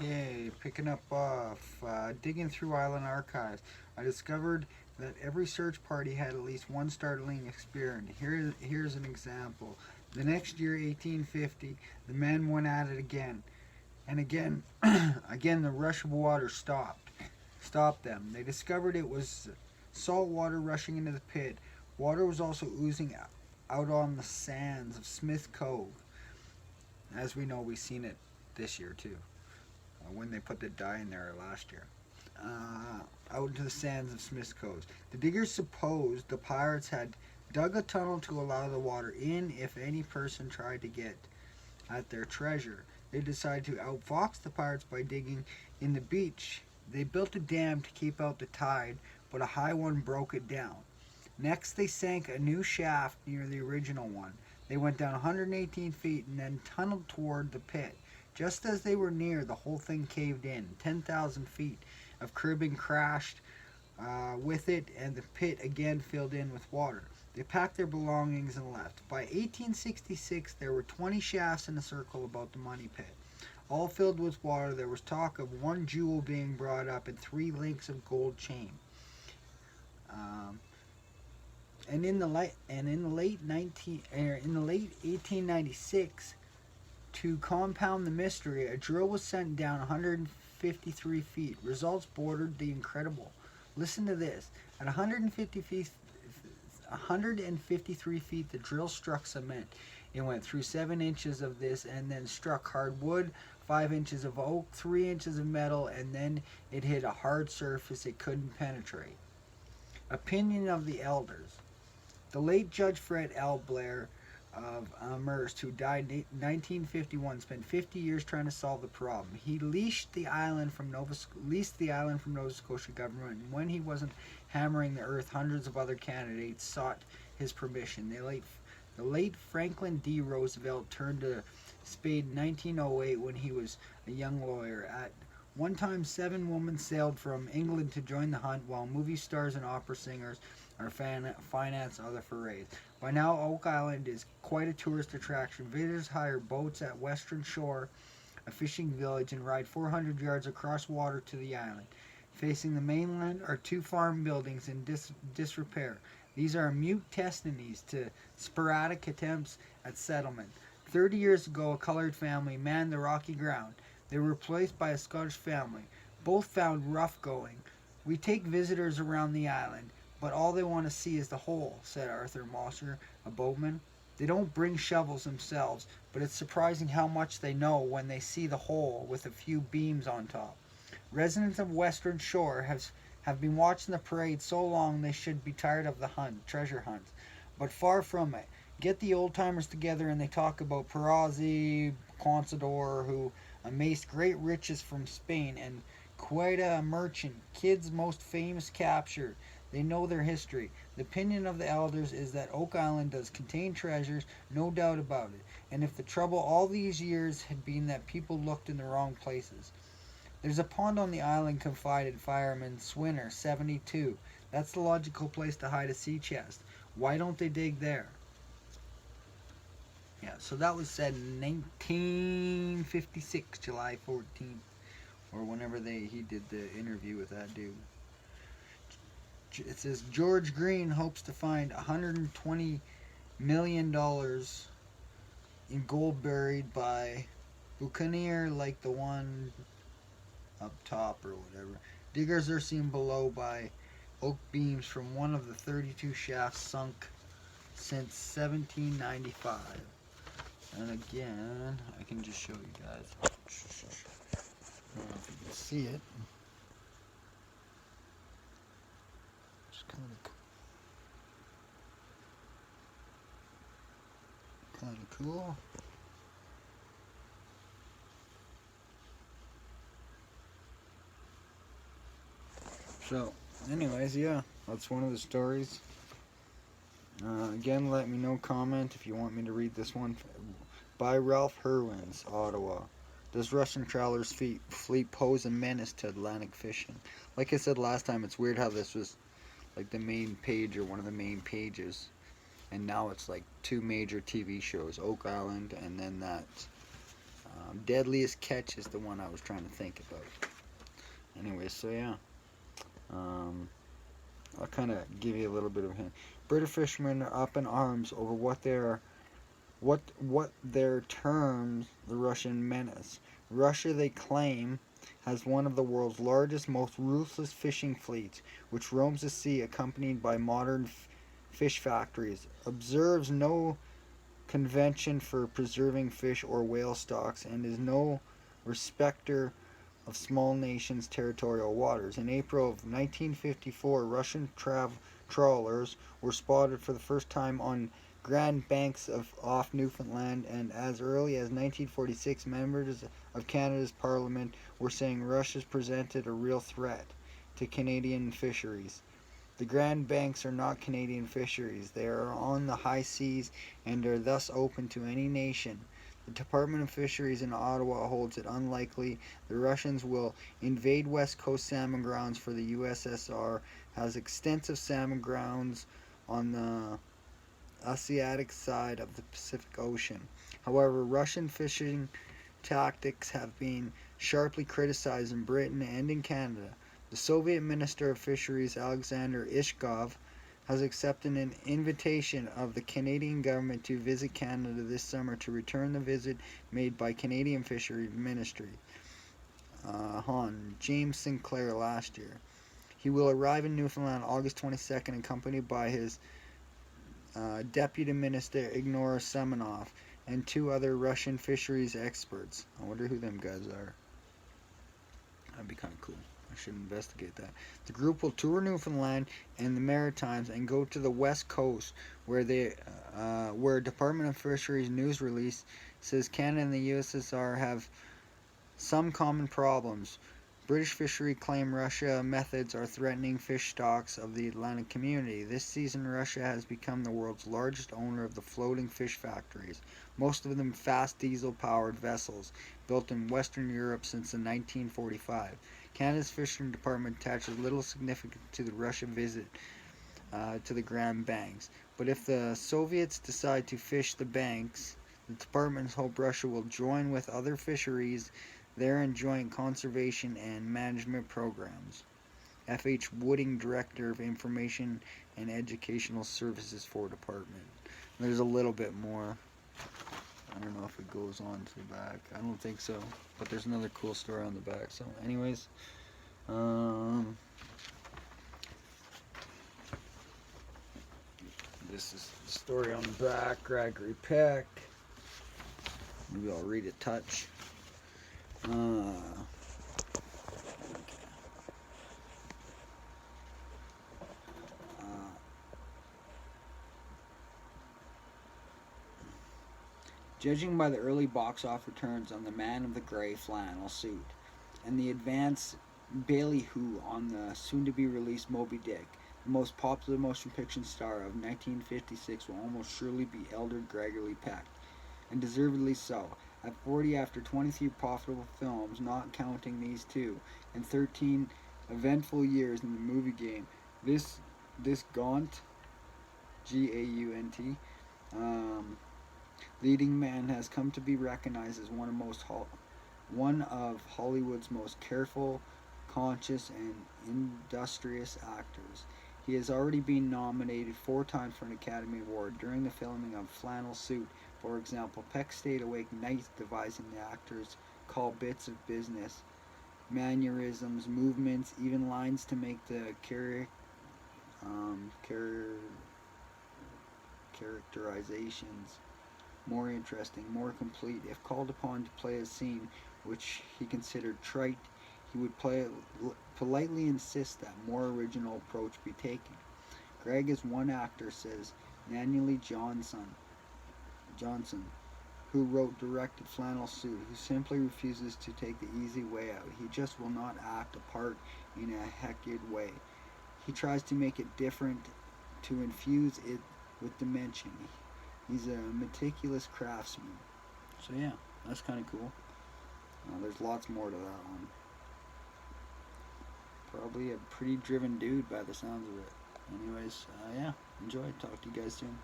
Okay, picking up off, digging through island archives, I discovered that every search party had at least one startling experience. Here's an example. The next year, 1850, the men went at it again, and again, again the rush of water stopped them. They discovered it was salt water rushing into the pit. Water was also oozing out on the sands of Smith Cove. As we know, we've seen it this year too, when they put the dye in there last year. Out into the sands of Smith's Cove. The diggers supposed the pirates had dug a tunnel to allow the water in if any person tried to get at their treasure. They decided to outfox the pirates by digging in the beach. They built a dam to keep out the tide, but a high one broke it down. Next, they sank a new shaft near the original one. They went down 118 feet and then tunneled toward the pit. Just as they were near, the whole thing caved in. 10,000 feet of cribbing crashed with it, and the pit again filled in with water. They packed their belongings and left. By 1866, there were 20 shafts in a circle about the money pit, all filled with water. There was talk of one jewel being brought up and 3 links of gold chain. In the late 1896, to compound the mystery, a drill was sent down 153 feet. Results bordered the incredible. Listen to this: at 153 feet, the drill struck cement. It went through 7 inches of this, and then struck hard wood, 5 inches of oak, 3 inches of metal, and then it hit a hard surface it couldn't penetrate. Opinion of the elders. The late Judge Fred L. Blair of Amherst, who died in 1951, spent 50 years trying to solve the problem. He leased the island from Nova Scotia government, and when he wasn't hammering the earth, hundreds of other candidates sought his permission. The late Franklin D. Roosevelt turned to spade in 1908 when he was a young lawyer. At one time, 7 women sailed from England to join the hunt, while movie stars and opera singers are finance other forays. By now, Oak Island is quite a tourist attraction. Visitors hire boats at Western Shore, a fishing village, and ride 400 yards across water to the island. Facing the mainland are 2 farm buildings in disrepair. These are mute testimonies to sporadic attempts at settlement. 30 years ago, a colored family manned the rocky ground. They were replaced by a Scottish family. Both found rough going. We take visitors around the island, but all they want to see is the hole, said Arthur Mosser, a boatman. They don't bring shovels themselves, but it's surprising how much they know when they see the hole with a few beams on top. Residents of Western Shore have been watching the parade so long they should be tired of the treasure hunts. But far from it. Get the old-timers together and they talk about Perazzi, Consador, who amassed great riches from Spain, and Queta, a merchant, Kidd's most famous capture. They know their history. The opinion of the elders is that Oak Island does contain treasures, no doubt about it. And if the trouble all these years had been that people looked in the wrong places. There's a pond on the island, confided fireman Swinner, 72. That's the logical place to hide a sea chest. Why don't they dig there? Yeah, so that was said in 1956, July 14th, or whenever he did the interview with that dude. It says George Green hopes to find $120 million in gold buried by Buccaneer, like the one up top or whatever. Diggers are seen below by oak beams from one of the 32 shafts sunk since 1795. And again, I can just show you guys. I don't know if you can see it. It's kind of cool. So, anyways, yeah, that's one of the stories. Again, let me know, comment if you want me to read this one. By Ralph Hurwins, Ottawa. Does Russian trawlers fleet pose a menace to Atlantic fishing? Like I said last time, it's weird how this was like the main page or one of the main pages, and now it's like 2 major TV shows, Oak Island and then that Deadliest Catch is the one I was trying to think about. Anyway, so yeah. I'll kind of give you a little bit of a hint. British fishermen are up in arms over what their terms the Russian menace. Russia, they claim, has one of the world's largest, most ruthless fishing fleets, which roams the sea accompanied by modern fish factories, observes no convention for preserving fish or whale stocks, and is no respecter of small nations' territorial waters. In April of 1954, Russian trawlers were spotted for the first time on Grand Banks off Newfoundland, and as early as 1946, members of Canada's Parliament were saying Russia's presented a real threat to Canadian fisheries. The Grand Banks are not Canadian fisheries. They are on the high seas and are thus open to any nation. The Department of Fisheries in Ottawa holds it unlikely the Russians will invade West Coast salmon grounds, for the USSR has extensive salmon grounds on the Asiatic side of the Pacific Ocean. However, Russian fishing tactics have been sharply criticized in Britain and in Canada. The Soviet Minister of Fisheries, Alexander Ishkov, has accepted an invitation of the Canadian government to visit Canada this summer to return the visit made by Canadian Fisheries Ministry James Sinclair last year. He will arrive in Newfoundland August 22nd, accompanied by his Deputy Minister Igor Semenov and 2 other Russian fisheries experts. I wonder who them guys are. That'd be kind of cool. I should investigate that. The group will tour Newfoundland and the Maritimes and go to the West Coast, where Department of Fisheries news release says Canada and the USSR have some common problems. British fishery claim Russia methods are threatening fish stocks of the Atlantic community. This season, Russia has become the world's largest owner of the floating fish factories, most of them fast diesel-powered vessels built in Western Europe since 1945. Canada's Fishing Department attaches little significance to the Russian visit to the Grand Banks. But if the Soviets decide to fish the banks, the departments hope Russia will join with other fisheries there in joint conservation and management programs. F.H. Wooding, Director of Information and Educational Services for Department. There's a little bit more. I don't know if it goes on to the back. I don't think so. But there's another cool story on the back. So anyways, this is the story on the back. Gregory Peck. Maybe I'll read it touch. Judging by the early box office returns on The Man of the Grey Flannel Suit and the advanced ballyhoo on the soon-to-be-released Moby Dick, the most popular motion picture star of 1956 will almost surely be elder Gregory Peck, and deservedly so. At 40, after 23 profitable films, not counting these 2, and 13 eventful years in the movie game, this gaunt, G-A-U-N-T, leading man has come to be recognized as one of Hollywood's most careful, conscious, and industrious actors. He has already been nominated 4 times for an Academy Award. During the filming of Flannel Suit, for example, Peck stayed awake nights devising the actors' call bits of business, mannerisms, movements, even lines to make the characterizations more interesting, more complete. If called upon to play a scene which he considered trite, he would politely insist that more original approach be taken. Greg is one actor, says Nanny Johnson, who wrote directed Flannel Suit, who simply refuses to take the easy way out. He just will not act a part in a heckled way. He tries to make it different, to infuse it with dimension. He's a meticulous craftsman. So yeah, that's kind of cool. There's lots more to that one. Probably a pretty driven dude by the sounds of it. Anyways, yeah, enjoy. Talk to you guys soon.